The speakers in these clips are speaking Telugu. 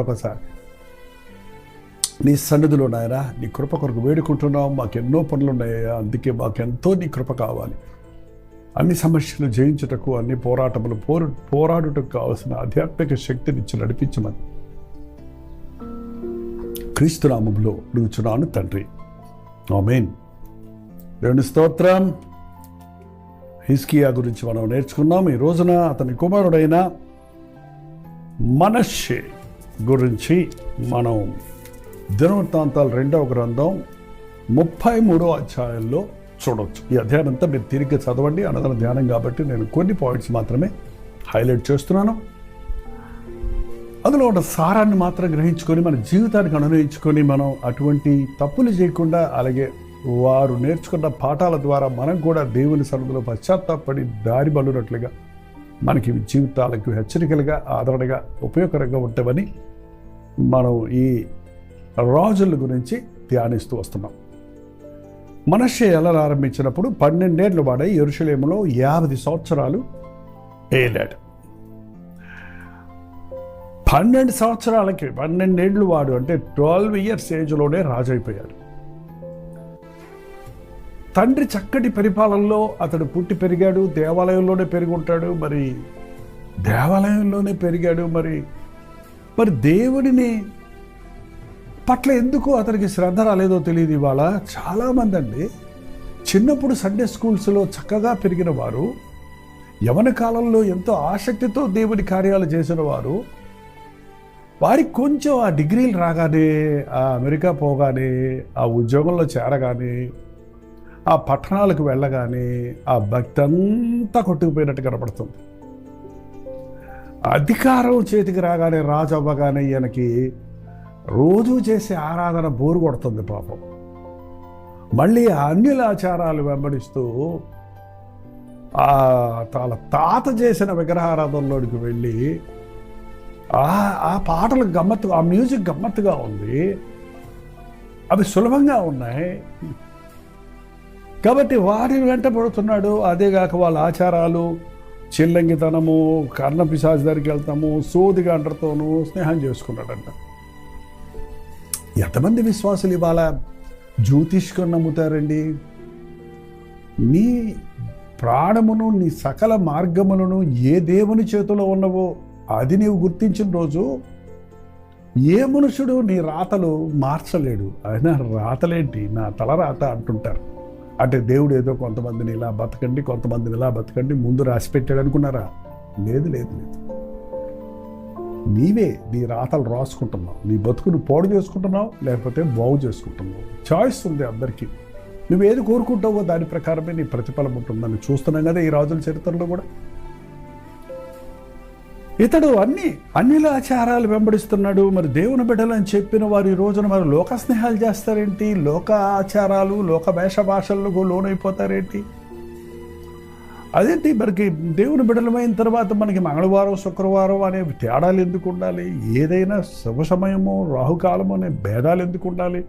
ఒకసారి నీ సన్నిధిలో నాయనా నీ కృప కొరకు వేడుకుంటున్నావు. మాకెన్నో పనులు ఉన్నాయా, అందుకే మాకెంతో నీ కృప కావాలి. అన్ని సమస్యలు జయించుటకు, అన్ని పోరాటములు పోరాడుటకు కావలసిన ఆధ్యాత్మిక శక్తిని ఇచ్చి నడిపించమని క్రీస్తు నామములో అడుగుచున్నాను తండ్రి, ఆమేన్. దేవుని స్తోత్రం. హిజ్కియా గురించి మనం నేర్చుకున్నాం. ఈ రోజున అతని కుమారుడైన మనష్షే గురించి మనం దినవృత్తాంతాలు 2వ గ్రంథం 33వ అధ్యాయంలో చూడవచ్చు. ఈ అధ్యాయం అంతా మీరు తిరిగి చదవండి, అన్నదన ధ్యానం కాబట్టి నేను కొన్ని పాయింట్స్ మాత్రమే హైలైట్ చేస్తున్నాను. అందులో ఉన్న సారాన్ని మాత్రం గ్రహించుకొని మన జీవితానికి అనునయించుకొని మనం అటువంటి తప్పులు చేయకుండా, అలాగే వారు నేర్చుకున్న పాఠాల ద్వారా మనం కూడా దేవుని సన్నిధిలో పశ్చాత్తాపడి దారి బలునట్లుగా మనకి జీవితాలకు హెచ్చరికలుగా, ఆదరణగా, ఉపయోగకరంగా ఉంటామని మనం ఈ రాజుల గురించి ధ్యానిస్తూ వస్తున్నాం. మనష్షే ఎలా ఆరంభించినప్పుడు 12 ఏళ్ల వాడై యెరూషలేములో 50 సంవత్సరాలు ఏలాడు. 12 సంవత్సరాలకి 12 ఏళ్ళు వాడు అంటే 12 ఇయర్స్ ఏజ్లోనే రాజు అయిపోయాడు. తండ్రి చక్కటి పరిపాలనలో అతడు పుట్టి పెరిగాడు. దేవాలయంలోనే పెరిగి ఉంటాడు. దేవాలయంలోనే పెరిగాడు. మరి దేవుడిని పట్ల ఎందుకు అతనికి శ్రద్ధ రాలేదో తెలియదు. ఇవాళ చాలామంది అండి చిన్నప్పుడు సండే స్కూల్స్లో చక్కగా పెరిగిన వారు, యవన కాలంలో ఎంతో ఆసక్తితో దేవుడి కార్యాలు చేసిన వారు, వారికి కొంచెం ఆ డిగ్రీలు రాగానే, ఆ అమెరికా పోగానే, ఆ ఉద్యోగంలో చేరగానే, ఆ పట్టణాలకు వెళ్ళగానే ఆ భక్తి అంతా కొట్టుకుపోయినట్టు కనపడుతుంది. అధికారం చేతికి రాగానే, రాజు అవ్వగానే ఈయనకి రోజు చేసే ఆరాధన బోరు కొడుతుంది పాపం. మళ్ళీ అన్యుల ఆచారాలు వెంబడిస్తూ వాళ్ళ తాత చేసిన విగ్రహారాధనలోకి వెళ్ళి ఆ పాటలు గమ్మత్తు, ఆ మ్యూజిక్ గమ్మత్తుగా ఉంది, అవి సులభంగా ఉన్నాయి కాబట్టి వాటిని వెంట పడుతున్నాడు. అదేగాక వాళ్ళ ఆచారాలు, చిల్లంగితనము, కర్ణపిశాచి దగ్గరికి వెళ్తాము, సోదిగా అంటతోనూ స్నేహం చేసుకున్నాడంట. ఎంతమంది విశ్వాసులు ఇవాళ జ్యోతిష్కుని నమ్ముతారండి? నీ ప్రాణమును, నీ సకల మార్గములను ఏ దేవుని చేతిలో ఉన్నవో అది నీవు గుర్తించిన రోజు ఏ మనుషుడు నీ రాతలు మార్చలేడు. అయినా రాతలేంటి, నా తల రాత అంటుంటారు. అంటే దేవుడు ఏదో కొంతమందిని ఇలా బతకండి, కొంతమందిని ఇలా బతకండి ముందు రాసి పెట్టాడు అనుకున్నారా? లేదు లేదు లేదు. నీవే నీ రాతలు రాసుకుంటున్నావు. నీ బతుకును పాడు చేసుకుంటున్నావు, లేకపోతే బాగు చేసుకుంటున్నావు. చాయిస్ ఉంది అందరికీ. నువ్వేది కోరుకుంటావో దాని ప్రకారమే నీ ప్రతిఫలం ఉంటుందని చూస్తున్నాం కదా ఈ రాజుల చరిత్రలో కూడా. ఇతడు అన్నిల ఆచారాలు వెంబడిస్తున్నాడు. మరి దేవుని బిడ్డలని చెప్పిన వారు ఈ రోజున మరి లోక స్నేహాలు చేస్తారేంటి? లోక ఆచారాలు, లోక వేష భాషలకు లోనైపోతారేంటి? అదేంటి? మనకి దేవుని బిడ్డలమైన తర్వాత మనకి మంగళవారం, శుక్రవారం అనే తేడాలు ఎందుకు ఉండాలి? ఏదైనా శుభ సమయము, రాహుకాలము అనే భేదాలు ఎందుకు ఉండాలి?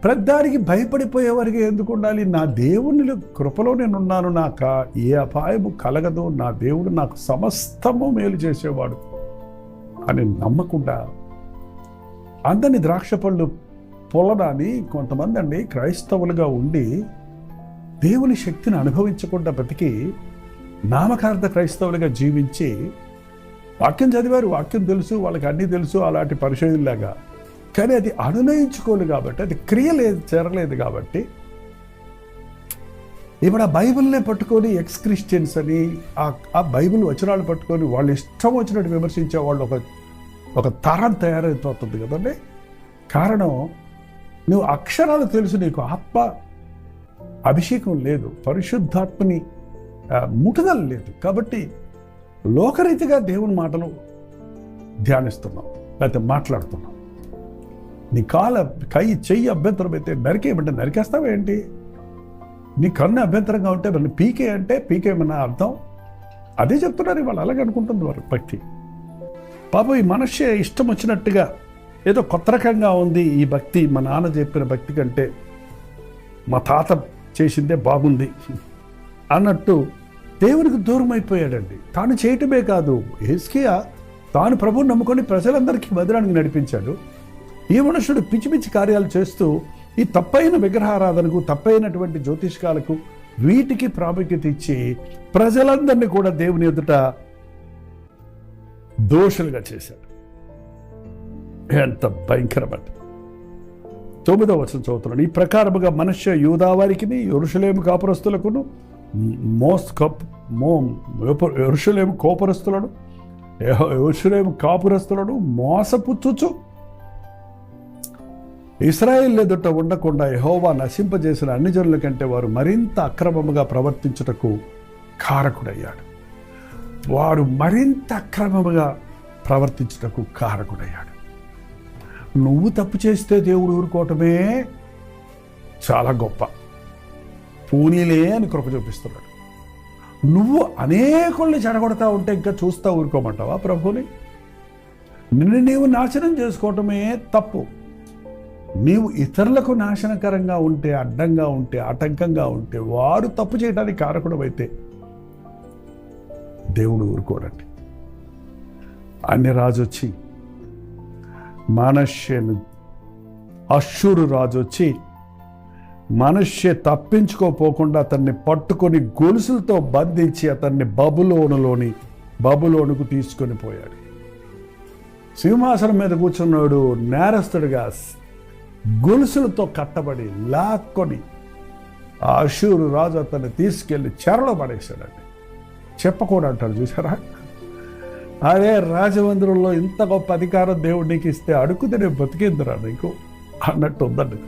ప్రతిదానికి భయపడిపోయేవారికి ఎందుకు ఉండాలి? నా దేవుని కృపలో నేనున్నాను, నాకు ఏ అపాయము కలగదు, నా దేవుడు నాకు సమస్తము మేలు చేసేవాడు అని నమ్మకుండా అందరినీ ద్రాక్ష పళ్ళు పొలడాన్ని కొంతమంది అండి క్రైస్తవులుగా ఉండి దేవుని శక్తిని అనుభవించకుండా బ్రతికి నామకార్థ క్రైస్తవులుగా జీవించి వాక్యం చదివారు, వాక్యం తెలుసు, వాళ్ళకి అన్నీ తెలుసు, అలాంటి పరిశోధనలాగా, కానీ అది అనునయించుకోలేదు కాబట్టి, అది క్రియలేదు, చేరలేదు కాబట్టి ఇప్పుడు ఆ బైబిల్నే పట్టుకొని ఎక్స్ క్రిస్టియన్స్ అని ఆ బైబిల్ వచనాలు పట్టుకొని వాళ్ళు ఇష్టం వచ్చినట్టు విమర్శించే వాళ్ళు ఒక తరం తయారైపోతుంది కదండి. కారణం నువ్వు అక్షరాలు తెలుసు, నీకు ఆత్మ అభిషేకం లేదు, పరిశుద్ధాత్మని ముఠదల లేదు కాబట్టి లోకరీతిగా దేవుని మాటలు ధ్యానిస్తున్నావు, లేకపోతే మాట్లాడుతున్నావు. నీ చెయ్యి అభ్యంతరం అయితే నరికేయమంటే నరికేస్తావేంటి? నీ కన్ను అభ్యంతరంగా ఉంటే మరి పీకే అంటే పీకేమన్నా అర్థం? అదే చెప్తున్నారు ఇవాళ. అలాగే అనుకుంటుంది వారు భక్తి. పాపం ఈ మనష్షే ఇష్టం వచ్చినట్టుగా ఏదో కొత్త రకంగా ఉంది ఈ భక్తి, మా నాన్న చెప్పిన భక్తి కంటే మా తాత చేసిందే బాగుంది అన్నట్టు దేవునికి దూరం అయిపోయాడండి. తాను చేయటమే కాదు, హిజ్కియా తాను ప్రభువుని నమ్ముకొని ప్రజలందరికీ మందిరానికి నడిపించాడు. ఈ మనుషుడు పిచ్చి పిచ్చి కార్యాలు చేస్తూ ఈ తప్పైన విగ్రహారాధనకు, తప్పైనటువంటి జ్యోతిష్కాలకు, వీటికి ప్రాముఖ్యత ఇచ్చి ప్రజలందరినీ కూడా దేవుని ఎదుట దోషులుగా చేశాడు. ఎంత భయంకరమైన 9వ వచనం చదువుతున్నాడు. ఈ ప్రకారముగా మనష్య యూదా వారికిని యెరూషలేము కాపురస్తులకును యెరూషలేము కాపురస్తులను మోసపుచ్చుచు ఇశ్రాయేలు ఎదుట ఉండకుండా యెహోవా నశింపజేసిన అన్ని జనుల కంటే వారు మరింత అక్రమముగా ప్రవర్తించుటకు కారకుడయ్యాడు. వారు మరింత అక్రమముగా ప్రవర్తించుటకు కారకుడయ్యాడు. నువ్వు తప్పు చేస్తే దేవుడు ఊరుకోవటమే చాలా గొప్ప, పూనీలే అని కృప చూపిస్తున్నాడు. నువ్వు అనేకుల్ని చెడగొడతా ఉంటే ఇంకా చూస్తా ఊరుకోమంటావా ప్రభుని? నిన్ను నీవు నాశనం చేసుకోవటమే తప్పు. నీవు ఇతరులకు నాశనకరంగా ఉంటే, అడ్డంగా ఉంటే, ఆటంకంగా ఉంటే, వారు తప్పు చేయడానికి కారకుడు అయితే దేవుడు ఊరుకోడండి. అన్ని రాజు వచ్చి మనష్యను, అష్షూరు రాజు వచ్చి మనష్య తప్పించుకోపోకుండా అతన్ని పట్టుకొని గొలుసులతో బంధించి అతన్ని బబులోనుకు తీసుకొని పోయాడు. సింహాసనం మీద కూర్చున్నాడు నేరస్తుడిగా గొలుసులతో కట్టబడి లాక్కొని ఆ అష్షూరు రాజు అతన్ని తీసుకెళ్లి చెరలో పడేశాడండి. చెప్పకూడదు అంటారు చూసారా? అరే రాజమందిరంలో ఇంత గొప్ప అధికారం దేవుడు నీకు ఇస్తే అడుగుతే నేను బతికేందురా నీకు అన్నట్టు ఉందండి.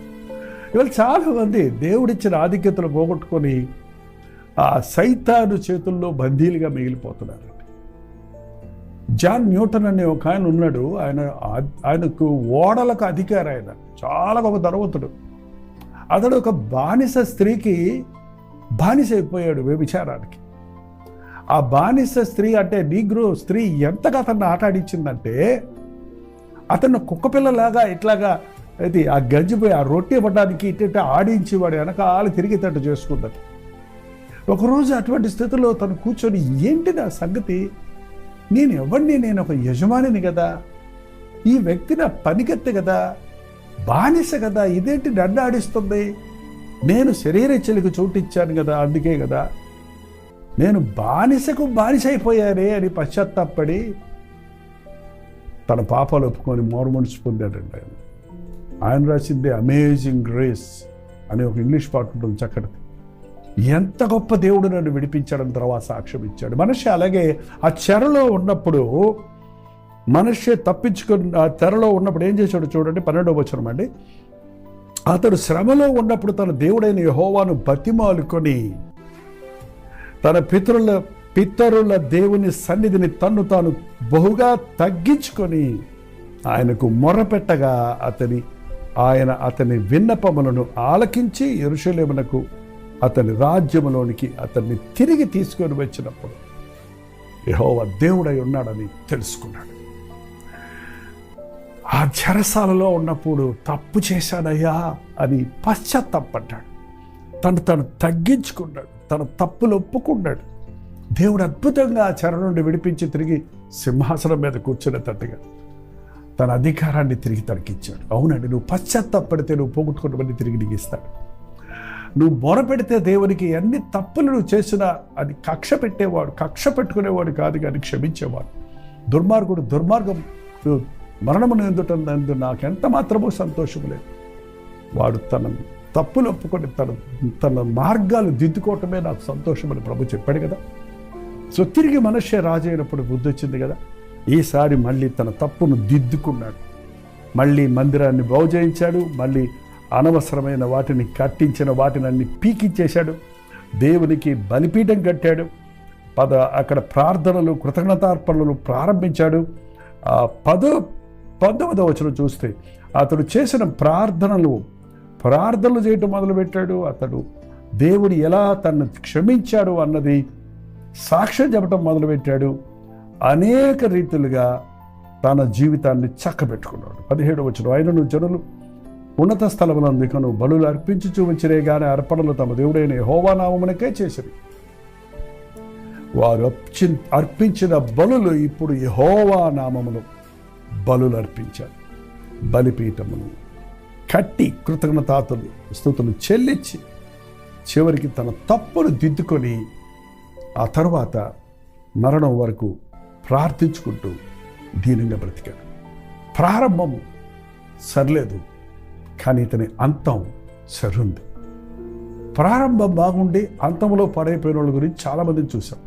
ఇవాళ చాలామంది దేవుడిచ్చిన ఆధిక్యతలు పోగొట్టుకొని ఆ సైతాను చేతుల్లో బందీలుగా మిగిలిపోతున్నారండి. జాన్ న్యూటన్ అనే ఒక ఆయన ఉన్నాడు. ఆయనకు ఓడలకు అధికారి. ఆయన చాలా గొప్ప ధనవంతుడు. అతడు ఒక బానిస స్త్రీకి బానిస అయిపోయాడు వ్యభిచారానికి. ఆ బానిస స్త్రీ అంటే నీగ్రో స్త్రీ ఎంతగా అతన్ని ఆటాడించిందంటే అతను కుక్కపిల్లలాగా ఇట్లాగా అది ఆ గంజిపోయి ఆ రొట్టె ఇవ్వడానికి ఇటు ఆడించి వాడు వెనకాల తిరిగేటట్టు చేసుకుందని. ఒకరోజు అటువంటి స్థితిలో తను కూర్చొని ఏంటి నా సంగతి, నేను ఎవరిని, నేను ఒక యజమానిని కదా, ఈ వ్యక్తి నా పనికెత్తే కదా, బానిస కదా, ఇదేంటి నన్ను ఆడిస్తుంది, నేను శరీరచ్చలికి చోటిచ్చాను కదా, అందుకే కదా నేను బానిసకు బానిస అయిపోయానే అని పశ్చాత్తాపడి తన పాపాలు ఒప్పుకొని మారుమనసు పొందాడండి. ఆయన రాసిందే అమేజింగ్ గ్రేస్ అనే ఒక ఇంగ్లీష్ పాట ఉంటుంది చక్కటి. ఎంత గొప్ప దేవుడు నన్ను విడిపించాడని తర్వాత సాక్ష్యం ఇచ్చాడు. మనిషి అలాగే ఆ చెరలో ఉన్నప్పుడు మనిషి తప్పించుకొని ఆ చెరలో ఉన్నప్పుడు ఏం చేశాడు చూడండి, 12వ వచనం అండి. అతడు శ్రమలో ఉన్నప్పుడు తన దేవుడైన యెహోవాను బతిమాలుకొని తన పితరుల దేవుని సన్నిధిని తన్ను తాను బహుగా తగ్గించుకొని ఆయనకు మొర్రపెట్టగా ఆయన అతని విన్నపములను ఆలకించి యెరూషలేమునకు అతని రాజ్యములోనికి అతన్ని తిరిగి తీసుకొని వచ్చినప్పుడు యెహోవా దేవుడై ఉన్నాడని తెలుసుకున్నాడు. ఆ చెరసాలలో ఉన్నప్పుడు తప్పు చేశాడయ్యా అని పశ్చాత్తాపడ్డాడు. తను తగ్గించుకున్నాడు, తన తప్పులు ఒప్పుకున్నాడు. దేవుడు అద్భుతంగా ఆ చెర నుండి విడిపించి తిరిగి సింహాసనం మీద కూర్చునేటట్టుగా తన అధికారాన్ని తిరిగి తనకిచ్చాడు. అవునండి, నువ్వు పశ్చాత్తాపడితే నువ్వు పోగొట్టుకున్నవన్నీ తిరిగి నీకు ఇస్తాడు. నువ్వు మొరపెడితే దేవునికి ఎన్ని తప్పులు నువ్వు చేసినా అది కక్ష పెట్టుకునేవాడు కాదు కానీ క్షమించేవాడు. దుర్మార్గం మరణమును ఎందుటందు నాకెంత మాత్రమూ సంతోషం లేదు. వాడు తన తప్పులు ఒప్పుకొని తన మార్గాలు దిద్దుకోవటమే నాకు సంతోషం అని ప్రభు చెప్పాడు కదా. సో తిరిగి మనుష్య రాజు అయినప్పుడు బుద్ధి వచ్చింది కదా. ఈసారి మళ్ళీ తన తప్పును దిద్దుకున్నాడు. మళ్ళీ మందిరాన్ని బాగు చేయించాడు. మళ్ళీ అనవసరమైన వాటిని కట్టించిన వాటిని అన్ని పీకిచ్చేశాడు. దేవునికి బలిపీఠం కట్టాడు. అక్కడ ప్రార్థనలు, కృతజ్ఞతార్పణలు ప్రారంభించాడు. 19వ వచనం చూస్తే అతడు చేసిన ప్రార్థనలు చేయటం మొదలుపెట్టాడు. అతడు దేవుడు ఎలా తనను క్షమించాడు అన్నది సాక్ష్యం చెప్పడం మొదలుపెట్టాడు. అనేక రీతులుగా తన జీవితాన్ని చక్కబెట్టుకున్నాడు. 17వ వచనం, ఆయనను జనులు ఉన్నత స్థలములందుకను బలులు అర్పించి చూపించరే గాని అర్పణలు తమ దేవుడైన యెహోవా నామమునకే చేసిరి. వారు అర్పించిన బలులు ఇప్పుడు యెహోవా నామములో బలులు అర్పించారు. బలిపీఠమును కట్టి కృతజ్ఞతాతులు స్తుతులు చెల్లించి చివరికి తన తప్పును దిద్దుకొని ఆ తరువాత మరణం వరకు ప్రార్థించుకుంటూ దీనంగా బ్రతికాడు. ప్రారంభం సరిలేదు, కానీ ఇతని అంతం సరుంది. ప్రారంభం బాగుండి అంతంలో పడైపోయిన వాళ్ళ గురించి చాలామందిని చూసాం.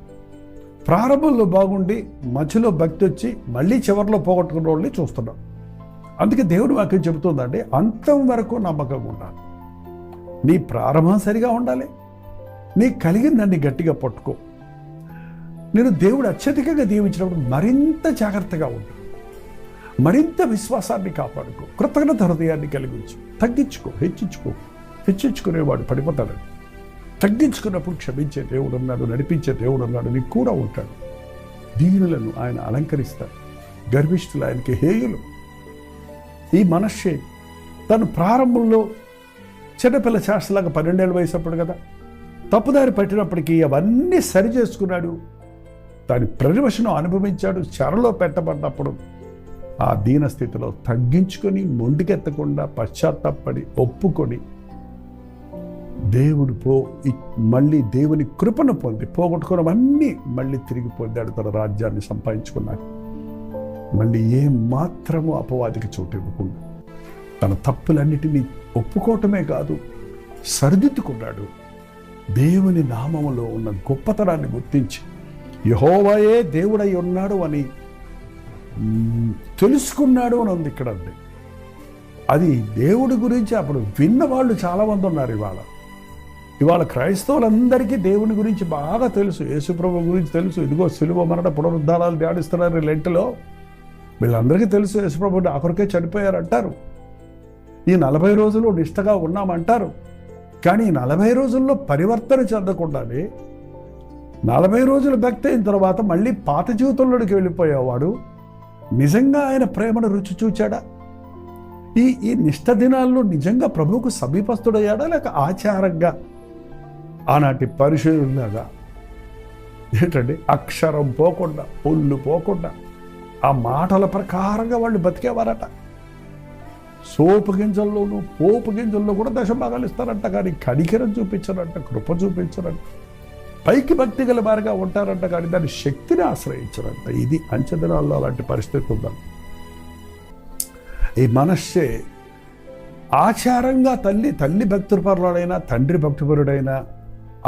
ప్రారంభంలో బాగుండి మధ్యలో భక్తి వచ్చి మళ్ళీ చివరిలో పోగొట్టుకున్న వాళ్ళని చూస్తున్నాం. అందుకే దేవుడి వాక్యం చెబుతుందండి, అంతం వరకు నమ్మకంగా ఉండాలి. నీ ప్రారంభం సరిగా ఉండాలి, నీ కలిగిందాన్ని గట్టిగా పట్టుకో. నేను దేవుడు అత్యధికంగా దీవించినప్పుడు మరింత జాగ్రత్తగా ఉండు, మరింత విశ్వాసాన్ని కాపాడుకో, కృతజ్ఞత హృదయాన్ని కలిగించు, తగ్గించుకో, హెచ్చించుకునేవాడు పడిపోతాడు. తగ్గించుకున్నప్పుడు క్షమించే దేవుడు ఉన్నాడు, నడిపించే దేవుడు ఉన్నాడు, నీకు కూడా ఉంటాడు. దీనులను ఆయన అలంకరిస్తాడు, గర్విష్ఠులు ఆయనకి హేయులు. ఈ మనస్సే తను ప్రారంభంలో చిన్నపిల్ల చేష్టలాగా 12 ఏళ్ళ వయసు అప్పుడు కదా తప్పుదారి పట్టినప్పటికీ అవన్నీ సరి చేసుకున్నాడు. దాని ప్రతివశనం అనుభవించాడు. చెరలో పెట్టబడినప్పుడు ఆ దీన స్థితిలో తగ్గించుకొని మొండికెత్తకుండా పశ్చాత్తాపడి ఒప్పుకొని మళ్ళీ దేవుని కృపను పొంది పోగొట్టుకున్నవన్నీ మళ్ళీ తిరిగి పొందాడు. తన రాజ్యాన్ని సంపాదించుకున్నాడు. మళ్ళీ ఏం మాత్రము అపవాదికి చోటు ఇవ్వకుండా తన తప్పులన్నిటినీ ఒప్పుకోవటమే కాదు, సరిదిద్దుకున్నాడు. దేవుని నామములో ఉన్న గొప్పతనాన్ని గుర్తించి యెహోవాయే దేవుడై ఉన్నాడు అని తెలుసుకున్నాడు అని ఉంది ఇక్కడ. అది దేవుడి గురించి అప్పుడు విన్న వాళ్ళు చాలామంది ఉన్నారు. ఇవాళ క్రైస్తవులందరికీ దేవుని గురించి బాగా తెలుసు, యేసుప్రభు గురించి తెలుసు. ఇదిగో సిలువ మరణ పునరుద్ధానాలు ధ్యానిస్తున్నారు లెంటలో. వీళ్ళందరికీ తెలుసు యేసుప్రభు ఆఖరికే చనిపోయారంటారు. ఈ 40 రోజులు నిష్టగా ఉన్నామంటారు. కానీ ఈ 40 రోజుల్లో పరివర్తన చెందకుండానే 40 రోజులు భక్తి అయిన తర్వాత మళ్ళీ పాత జీవితంలోకి వెళ్ళిపోయేవాడు నిజంగా ఆయన ప్రేమను రుచి చూచాడా? ఈ నిష్ఠ దినాల్లో నిజంగా ప్రభువుకు సమీపస్తుడయ్యాడా, లేక ఆచారంగా ఆనాటి పరిశుద్ధులాగా ఏంటండి అక్షరం పోకుండా పొల్లు పోకుండా ఆ మాటల ప్రకారంగా వాళ్ళు బతికేవారట. సోపు గింజల్లోనూ పోపు గింజల్లో కూడా దశభాగాలు ఇస్తారంట, కానీ కనికరం చూపించారంట, కృప చూపించారంట. పైకి భక్తి గల వారిగా ఉంటారంట, కానీ దాని శక్తిని ఆశ్రయించారంట. ఇది అంచెదినాల్లో అలాంటి పరిస్థితి ఉందండి. ఈ మనస్సే ఆచారంగా తల్లి భక్తిపరుడైనా తండ్రి భక్తిపరుడైనా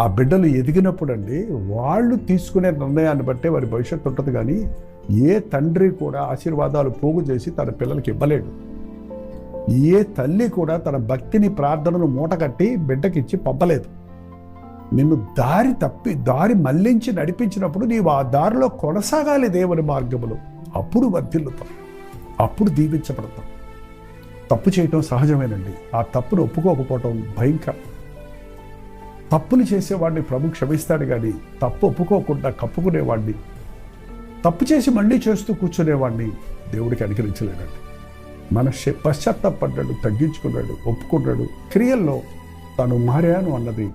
ఆ బిడ్డలు ఎదిగినప్పుడు అండి వాళ్ళు తీసుకునే నిర్ణయాన్ని బట్టే వారి భవిష్యత్తు ఉంటుంది. కానీ ఏ తండ్రి కూడా ఆశీర్వాదాలు పోగు చేసి తన పిల్లలకి ఇవ్వలేడు. ఏ తల్లి కూడా తన భక్తిని ప్రార్థనను మూటకట్టి బిడ్డకిచ్చి పంపలేదు. నిన్ను దారి మళ్లించి నడిపించినప్పుడు నీవు ఆ దారిలో కొనసాగాలి దేవుని మార్గములో. అప్పుడు వర్ధిల్లుతాం, అప్పుడు దీవించబడతాం. తప్పు చేయటం సహజమేనండి. ఆ తప్పును ఒప్పుకోకపోవటం భయంకరం. తప్పులు చేసేవాడిని ప్రభు క్షమిస్తాడు, కానీ తప్పు ఒప్పుకోకుండా కప్పుకునేవాడిని, తప్పు చేసి మళ్ళీ చేస్తూ కూర్చునేవాడిని దేవుడికి అనుకరించలేడండి. పశ్చాత్తాపడ్డాడు, తగ్గించుకున్నాడు, ఒప్పుకున్నాడు, క్రియల్లో తాను మారాను అన్నది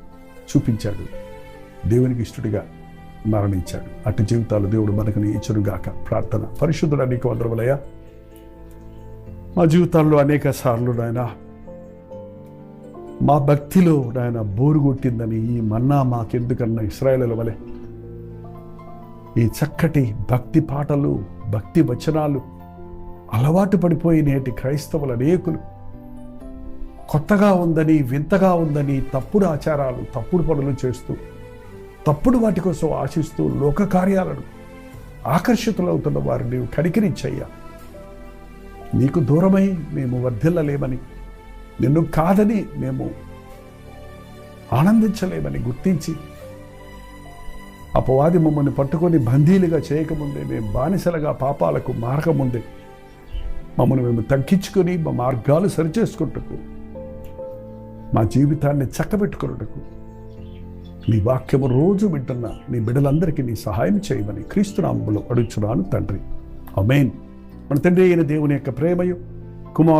చూపించాడు, దేవునికి ఇష్టడిగా మరణించాడు. అటు జీవితాలు దేవుడు మనకు ఇచ్చునుగాక. ప్రార్థన. పరిశుద్ధుడా నీకు వందనములయ్యా. మా జీవితాల్లో అనేక సార్లు నాయన మా భక్తిలో నాయన బోరు కొట్టిందని ఈ మన్నా మాకెందుకన్నా ఇశ్రాయేలుల వలె ఈ చక్కటి భక్తి పాటలు భక్తి వచనాలు అలవాటు పడిపోయి నేటి క్రైస్తవుల అనేకులు కొత్తగా ఉందని వింతగా ఉందని తప్పుడు ఆచారాలు తప్పుడు పనులు చేస్తూ తప్పుడు వాటి కోసం ఆశిస్తూ లోక కార్యాలను ఆకర్షితులవుతున్న వారిని కనికరించయ్యా. నీకు దూరమై మేము వర్ధిల్లలేమని, నిన్ను కాదని మేము ఆనందించలేమని గుర్తించి అపవాది మమ్మల్ని పట్టుకొని బందీలుగా చేయకముందే, మేము బానిసలుగా పాపాలకు మారకముందే మమ్మల్ని మేము తగ్గించుకొని మా మార్గాలు సరిచేసుకుంటకు, మా జీవితాన్ని చక్కబెట్టుకున్నటకు నీ వాక్యము రోజు వింటున్న నీ బిడ్డలందరికీ నీ సహాయం చేయమని క్రీస్తు నామములో అడుగుచున్నాను తండ్రి. ఆమేన్. మన తండ్రి అయిన దేవుని యొక్క ప్రేమయు కుమారు